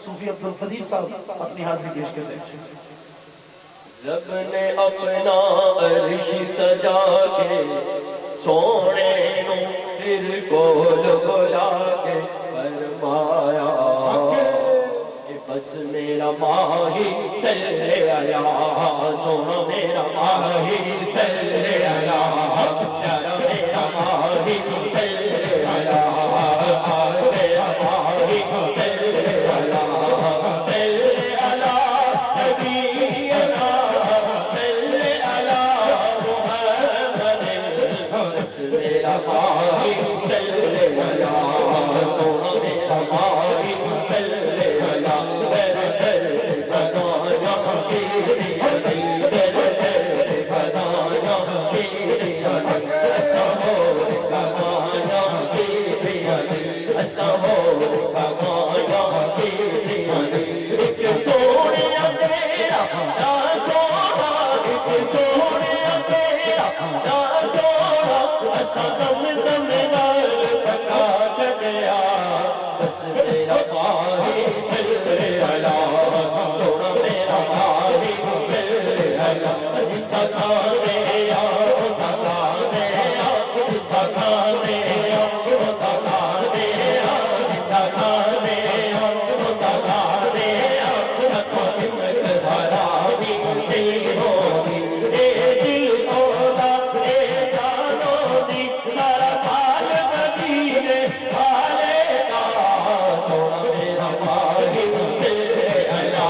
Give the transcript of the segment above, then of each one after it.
सूफी अब्दुल कदीर साहब अपनी हाजिरी पेश करते हैं। रब ने अपना अर्श सजा के सोने नू फिर कोल बुला के फरमाया कि बस मेरा माही चले आया, सोना मेरा माही चले आया, प्यारा मेरा माही चले आया, मेरा माही चले आया, चले आया नबीना चले आया मुहम्मद, बस मेरा माही चले आया, सोना मेरा माही चले आया, मेरे दर बताया कि दर बताया कि ऐसा हो बताया कि ऐसा हो बताया कि एक सोने तेरा ना सोना, एक सोने तेरा ना सोना, ऐसा दम दम नाल पका चढ़िया, बस मेरा माही चले आया, सोना मेरा माही चले आया, जितना खाने उतना खाने, जितना खाने उतना खाने, जितना खाने उतना खाने, सबको हिम्मत भरा भी तेरी होगी, ए दिल होगा ए जानो दी, सारा माल मदीने वाले का, सोना मेरा माही चले आया,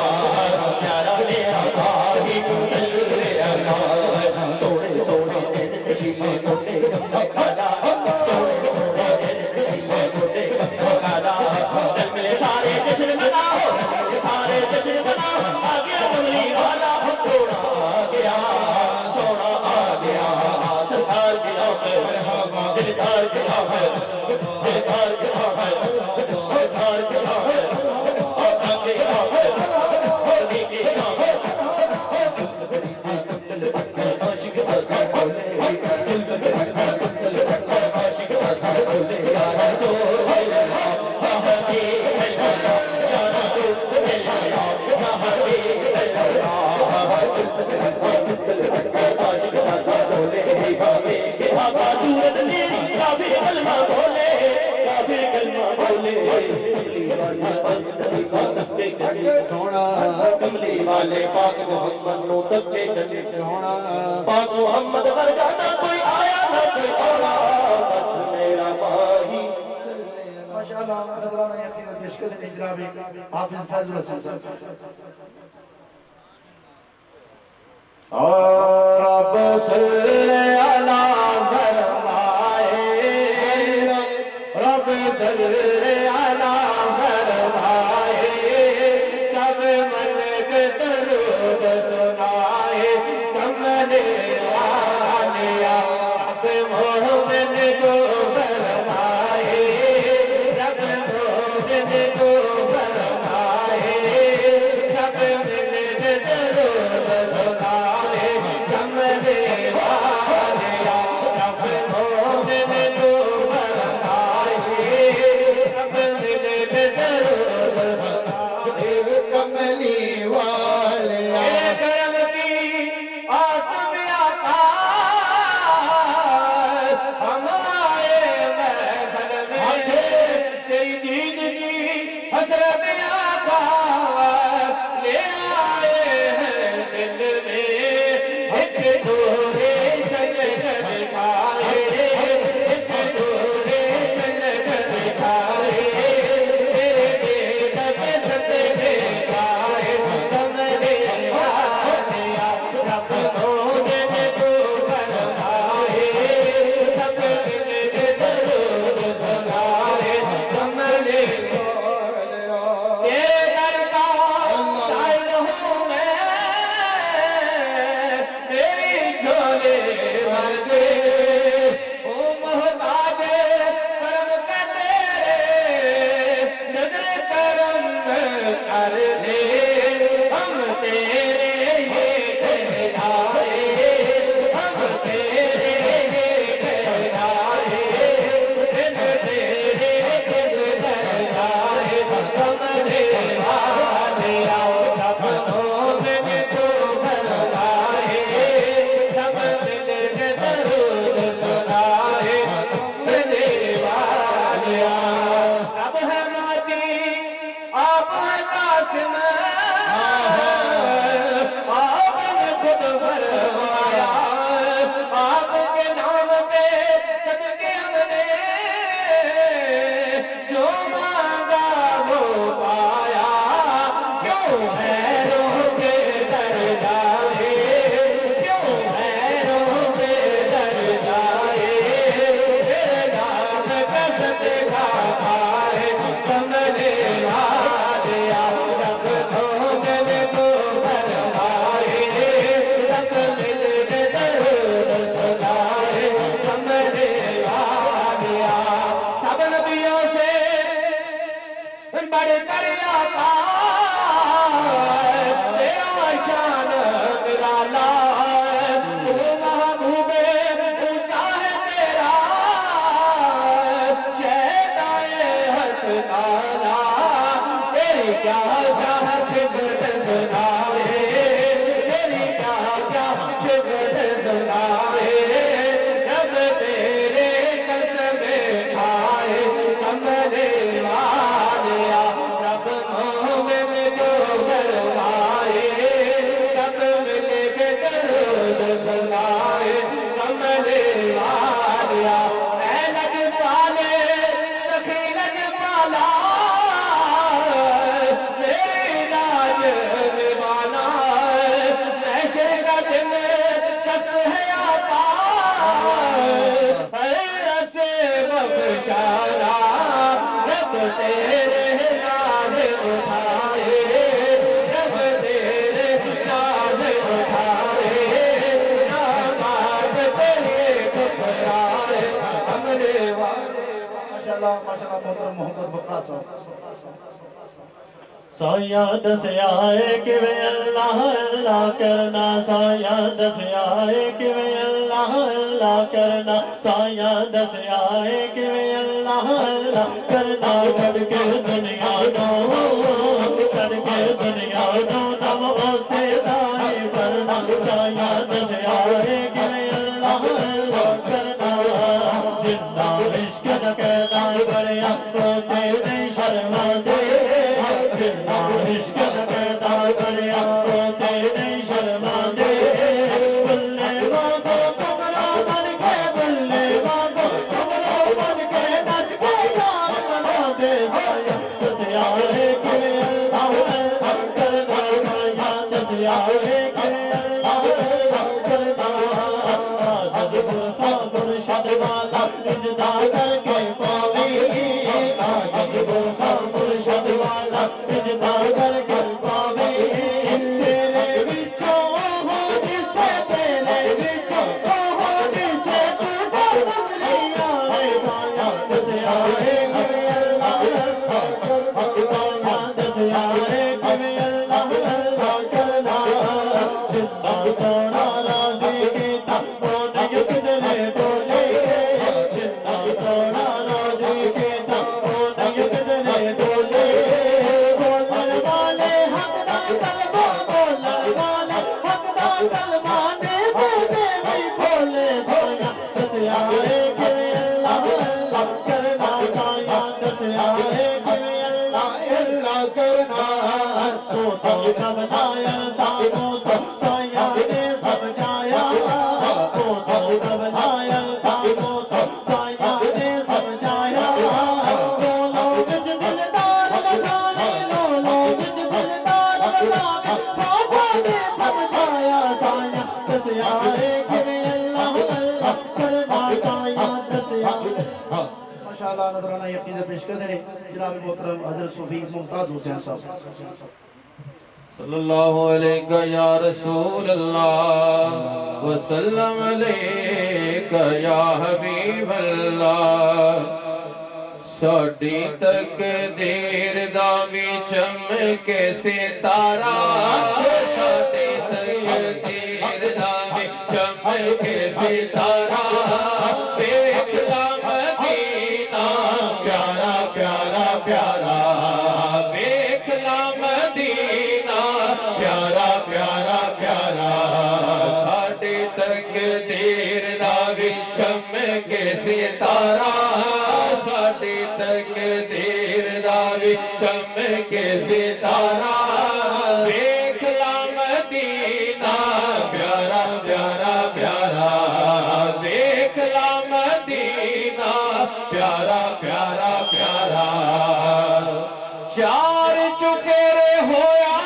प्यारा मेरा माही चले आया, सोने सोने दिन नशीले मोटे कम्मा खाना, सोने सोने दिन नशीले मोटे कम्मा खाना, दिल में सारे जश्न मनाओ, दिल में सारे जश्न मनाओ, आ गया कमली वाला सोना आ गया, सोना आ गया, सरकार की नौकर दिलदार की नौकर, दिलदार की नौकर, दिलदार की नौकर, आका की नौकर, होली की नौकर, आशिक बता बोले, दिल बता बोले, आशिक बता बोले, या रसूल अल्लाह, या हबीब अल्लाह, या रसूल अल्लाह, या हबीब अल्लाह, आशिक बता बोले, के आका सूरत मेरी काफी कलमा बोले, काफी कलमा बोले, कमली वाले पाक नबी को तक्के जन्नत होना, कमली वाले पाक मोहम्मद नो तक्के जन्नत होना, पाक मोहम्मद वर्गा ना कोई आया ना कोई औला, बस मेरा माही माशाअल्लाह हज़रात यकीन पेशकश इजरा भी हाफिज फैजुल हसन साहब। और रब सल्ले अला फरमाए, रब सल्ले अला फरमाए, सब मन के दरूद सुनाए, कमले वालिया रब मोमिन को फरमाए, रब मोमिन को फरमाए, सब मन के दरूद सुनाए, कमले वालिया रब मोमिन को फरमाए, रब हैरों के दर जाए, क्यों हैरों के दर जाए, तेरे नाम का सदका पाए कमले वालिया, रब तो मिल को फरमाए, रब मिल के दरूद सुनाए कमले वालिया। सब नबियों से बढ़ कर आता तेरा शान निराला, तू महबूबे ऊंचा है तेरा, शहदाए हक तारा, तेरी क्या क्या सिफत सुनाए, तेरी क्या क्या सिफत सुनाए, रब तेरे कसमे खाए कमले वालिया, रब मोमिन को फरमाए, रब मिल के दरूद सुनाए कमले वालिया। ऐ लग पाले सखी लग पाला, मेरी राज निभाना, महशर का दिन सख्त है आता, ऐसे बख्शाना, रब तेरे नाज उठाए, रब तेरे नाज उठाए, नामाज तेरे ठुकराए हमने माशाल्लाह माशाल्लाह मोहतरम मोहम्मद वक्कास साया दसियाए कि वे अल्लाह अल्लाह करना, साया दसियाए कि वे अल्लाह अल्लाह करना, साया दसियाए कि वे अल्लाह अल्लाह करना, छड़ के दुनिया दो, छड़ के दुनिया दो, नम से दाई करना, साया दसियाए कि वे अल्लाह अल्लाह करना, जिन्ना इश्क न कहना करिया रोते नहीं शर्मा दे, जिन्ना इश्क न कहना करिया रोते नहीं शर्मा दे, बल्ले वागो कमरा बन के, बल्ले वागो कमरा बन के, नच के गान बना दे, साया दसियाए कि वे अल्लाह अल्लाह करना, साया दसियाए कि वे अल्लाह अल्लाह करना, आज़द बुरखा मुर्शद वाला इजदा करके पावी, आज़द बुरखा मुर्शद वाला इजदा करके पावी, तेरे बिचों हो जिसे, तेरे बिचों हो जिसे तू बदलिया है, साया दसियाए कि वे अल्लाह अल्लाह करना, साया दसियाए कि वे अल्लाह अल्लाह करना, जिन्ना सोना राज़ी कीता ओने किधरे बोले, जिन्ना सोना राज़ी कीता ओने किधरे बोले, बोलन वाले हक दा कलमा, बोलन वाले हक दा कलमा ने से भी बोले, साया दसियाए कि वे अल्लाह अल्लाह करना, साया दसियाए कि वे अल्लाह अल्लाह करना, तो बनाया था तो साया ने समझाया, तो बनाया था तो साया ने समझाया, लो लोग दिलदार बसाने, लो लोग दिलदार बसाने, ख्वाजा ने समझाया, साया दसियाए कि वे अल्लाह अल्लाह करना, साया दसियाए। माशाल्लाह नजराना यकीन पेश कर दे जनाब मोहतरम हजरत सूफी मुमताज हुसैन साहब। सल्लल्लाहु अलैका या रसूल अल्लाह वसल्लम अलैका या हबीब अल्लाह, साडी तकदीर दा भी चमके सितारा, साडी तकदीर दा भी चमके सितारा, देख ला मदीना प्यारा प्यारा प्यारा, देख ला मदीना प्यारा प्यारा प्यारा, साडी तकदीर दा भी चमके सितारा, साडी तकदीर दा भी चमके सितारा, देख ला मदीना प्यारा प्यारा प्यारा, देख ला मदीना प्यारा प्यारा प्यारा, चार चुफेरे होया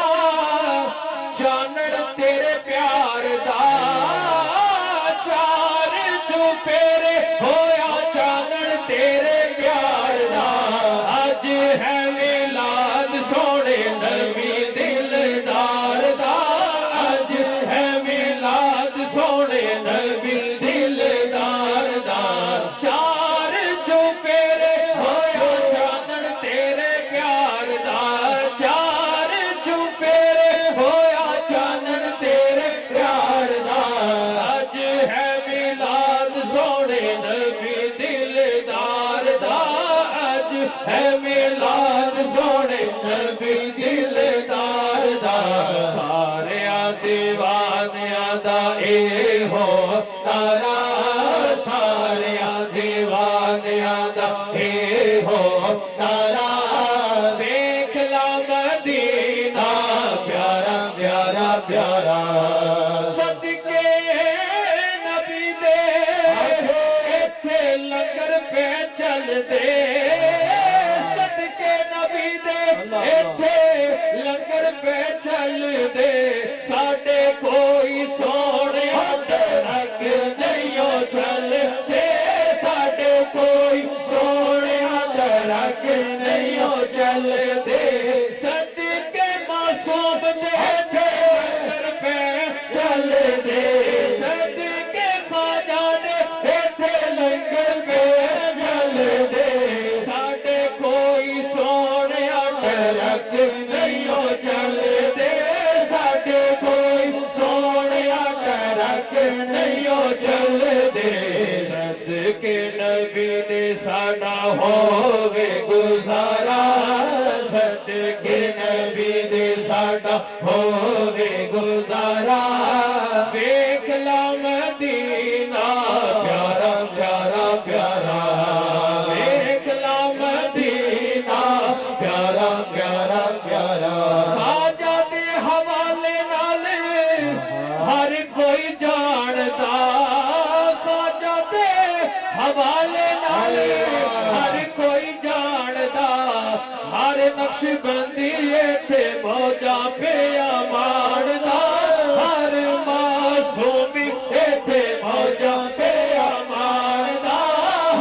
प्यारा सदके नबी दे इत्थे लंगर पे चल दे सदके नबी दे इत्थे लंगर पे चल दे साडे कोई सोने तरक नहीं ओ चल दे साडे कोई सोने तरक नहीं ओ चल दे सदके मासूम दे लंगर पे चल दे सदके ख्वाजा दे इत्थे लंगर पे चल दे साडे कोई सोने तरक नहीं ओ चल दे साडे कोई सोने तरक नहीं ओ चल दे सदके नबी दे साडा होवे गुजारा सदके नबी दे साडा होवे गुजारा देख ला मदीना प्यारा प्यारा प्यारा देख ला मदीना प्यारा प्यारा प्यारा खाजा दे हवाले नाल हर कोई जानदा खाजा दे हवाले नाल हर कोई जानदा हर नक्शबंदी इत्थे मौजा पिया मारदा हर मासूमी इत्थे मौजा पिया मारदा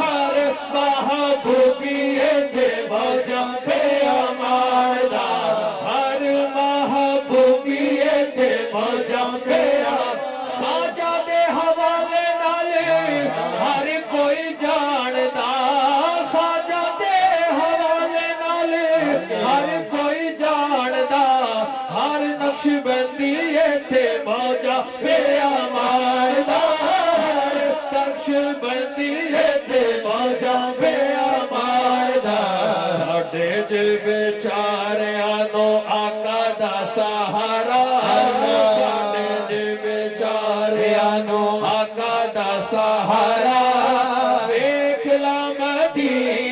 हर महबूबी इत्थे मौजा पिया मारदा हर महबूबी इत्थे मौजा पिया खाजा दे हवाले नाल हर कोई जानदा खाजा दे हवाले नाल हर कोई जानदा हर नक्शबंदी इत्थे मौजा पिया मारदा हर नक्शबंदी इत्थे मौजा पिया मारदा साडे च बेचारियां नो आका दा सहारा साडे च बेचारियां नो आका दा सहारा देख ला मदीना